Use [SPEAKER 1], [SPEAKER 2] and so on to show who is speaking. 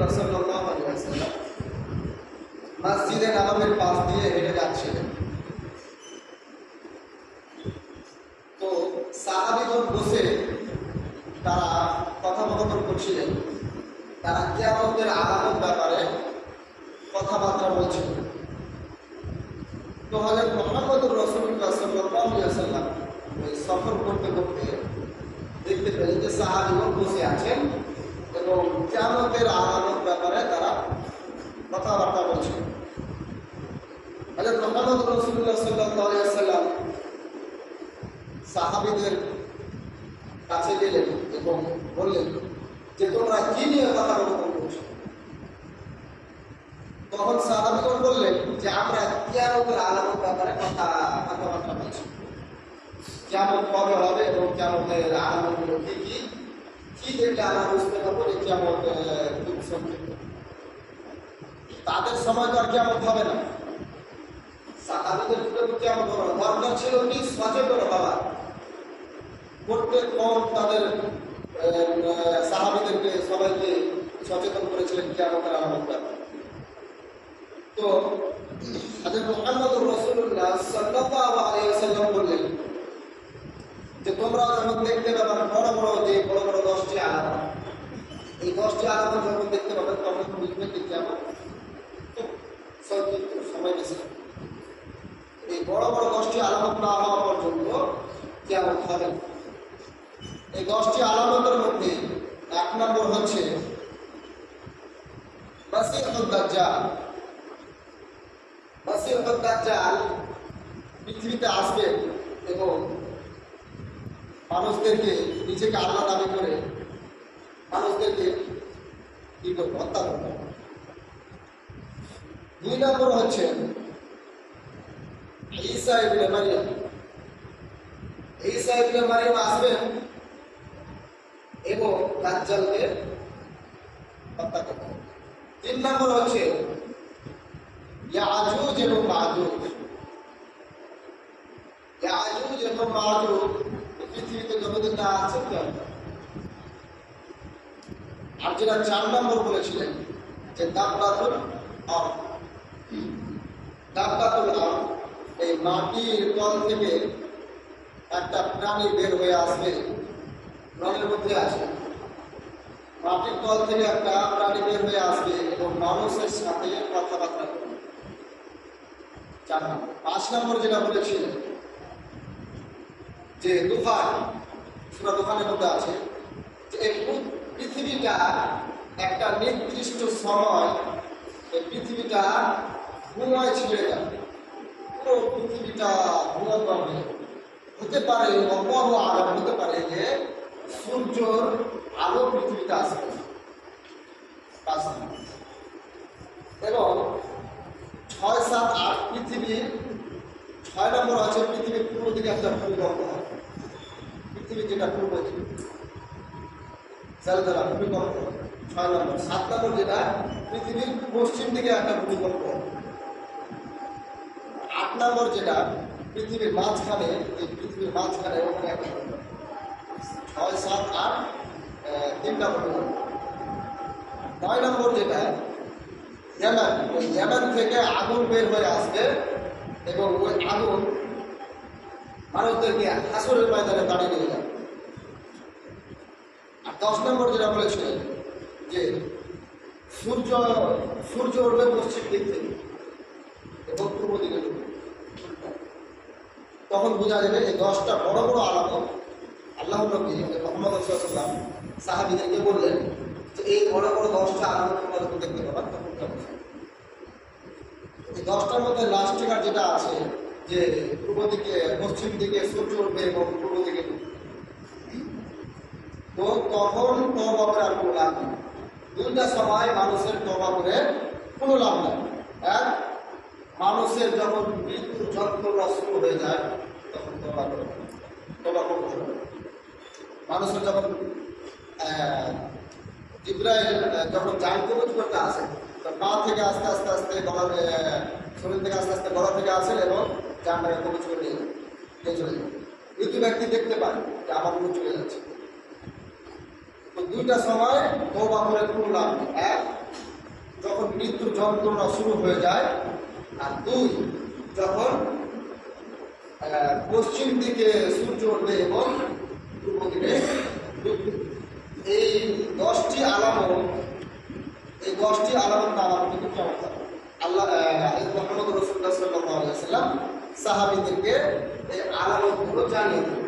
[SPEAKER 1] রাসূলুল্লাহ সাল্লাল্লাহু আলাইহি ওয়াসাল্লাম মসজিদে নববীর পাশ দিয়ে হেঁটে যাচ্ছিলেন। তো সাহাবীগণ বসে তারা কথোপকথন করছিলেন, তারা কিয়ামতের আলামত ব্যাপারে কথাবার্তা বলছিলেন। তো হযরত মুহাম্মদুর রাসূলুল্লাহ সাল্লাল্লাহু আলাইহি ওয়াসাল্লাম ওই সফর করতে করতে দেখতে পেলেন যে সাহাবীগণ বসে আছেন এবং কিয়ামতের আলামত ব্যাপারে তারা কথাবার্তা বলছিলেন। হযরত মুহাম্মদুর রাসূলুল্লাহ সাল্লাল্লাহু আলাইহি ওয়াসাল্লাম সাহাবীদের কাছে গেলেন এবং বললেন যে তোমরা কি নিয়ে কথাবার্তা করছো? তখন সাহাবীগণ বললেন যে আমরা কিয়ামতের আলামত ব্যাপারে কথাবার্তা বলছি। কিয়ামত কবে হবে এবং কিয়ামতের আলামতগুলো কি দেখলে আমরা বুঝতে পারবো যে কিয়ামত খুব সংক্ষিপ্ত। তাদের সময় তো আর কিয়ামত হবে না, সাহাবীদের যুগে তো কিয়ামত হবে না। দরকার ছিল কি সচেতন হওয়া। প্রত্যেক কওম তাদের সাহাবীদেরকে সবাইকে সচেতন করেছিলেন কিয়ামতের আলামত ব্যাপারে। তো হযরত মুহাম্মদুর রাসূলুল্লাহ সাল্লাল্লাহু আলাইহি ওয়াসাল্লাম বললেন যে তোমরা যখন দেখতে পাবে বড় বড় 10টি আলামত, এই 10টি আলামত যখন দেখতে পাবে তখন বুঝবে যে কিয়ামত খুব সংক্ষিপ্ত সময় বেশি। এই বড় বড় 10টি আলামত না হওয়া পর্যন্ত কিয়ামত হবে না। এই 10টি আলামতের মধ্যে 1 নম্বর হচ্ছে মাসিহুদ দাজ্জাল। মাসিহুদ দাজ্জাল পৃথিবীতে আসবে এবং মানুষদেরকে নিজেকে আল্লাহ দাবি করে মানুষদেরকে কি করবে? হত্যা করবে। 2 নম্বর হচ্ছে ঈসা ইবনে মারইয়াম। ঈসা ইবনে মারইয়াম আসবেন এবং দাজ্জালকে হত্যা করবে। 3 নম্বর হচ্ছে ইয়াজুজ এবং মাজুজ। ইয়াজুজ এবং মাজুজ পৃথিবীতে যতদিন না আছে কেমন। আর যেটা 4 নম্বর বলেছিলেন যে দাব্বাতুল আরদ। দাব্বাতুল আরদ এই মাটির তল থেকে একটা প্রাণী বের হয়ে আসবে, রঙের মধ্যে আছে। মাটির তল থেকে একটা প্রাণী বের হয়ে আসবে এবং মানুষের সাথে কথাবার্তা করবে। 4 নম্বর। 5 নম্বর যেটা বলেছিলেন যে তুফান, সূরা তুফানের মধ্যে আছে যে এই পৃথিবীটা একটা নির্দিষ্ট সময় এই পৃথিবীটা ধোঁয়ায় ছিঁড়ে যাবে। পুরো পৃথিবীটা ধোঁয়া হতে পারে, অল্প আলো হতে পারে যে সূর্যর আলো পৃথিবীতে আসবে। এবং 6, 7, 8 পৃথিবীর 6 নম্বর আছে পৃথিবীর পূর্ব দিকে একটা ভূমিকম্প হবে। পৃথিবী যেটা পূর্ব দিকে ভূমিকম্প হবে 6 নম্বর। 7 নম্বর যেটা পৃথিবীর পশ্চিম দিকে একটা ভূমিকম্প হবে। 8 নম্বর যেটা পৃথিবীর মাঝখানে, এই পৃথিবীর মাঝখানে ওখানে একটা 6, 7, 8 3টা ভূমিকম্প। 9 নম্বর যেটা ইয়েমেন, ওই ইয়েমেন থেকে আগুন বের হয়ে আসবে এবং ওই আগুন মানুষদেরকে হাসরের ময়দানে দাঁড়িয়ে নিয়ে যাবে। আর 10 নম্বর যেটা বলেছিলেন যে সূর্য উঠবে পশ্চিম দিক থেকে এবং পূর্ব দিকে ঢুকবে। তখন বোঝা যাবে এই 10টা বড় বড় আলামত আল্লাহ নবী মুহাম্মদ সাল্লাল্লাহু আলাইহি ওয়াসাল্লাম সাহাবীদেরকে বললেন যে এই বড় বড় 10টা আলামত তোমরা যখন দেখতে পাবা তখন কেমন। এই 10টার মধ্যে লাস্ট টিকার যেটা আছে যে পূর্ব দিকে পশ্চিম দিকে সূর্য উঠবে এবং পূর্ব দিকে ঢুকবে। তো তখন তওবা করে আর কোনো লাভ নেই। 2টা সময় মানুষের তওবা করে কোনো লাভ নেই। এক, মানুষের যখন মৃত্যুর যন্ত্রণা শুরু হয়ে যায় তখন তওবা করতে হবে। মানুষের যখন জিবরাইল যখন জান কবজ করতে আসে তো পা থেকে আস্তে আস্তে আস্তে গলা, শরীর থেকে আস্তে আস্তে গলা থেকে আসেন এবং জানটাকে কবজ করে নিয়ে চলে যাবে। মৃত্যু ব্যক্তি দেখতে পায় যে আমার মুখ চলে যাচ্ছে। তো দুইটা সময় তওবা করে কোনো লাভ নেই। এক, যখন মৃত্যুর যন্ত্রণা শুরু হয়ে যায়, আর দুই, যখন পশ্চিম দিকে সূর্য উঠবে এবং পূর্ব দিকে ডুববে। এই 10টি আলামত, এই 10টি আলামত আলামত কিন্তু চমৎকার। আল্লাহ মুহাম্মদ রাসূলুল্লাহ সাল্লাল্লাহু আলাইহি ওয়াসাল্লাম সাহাবীদেরকে এই আলামতগুলো জানিয়ে দিলেন।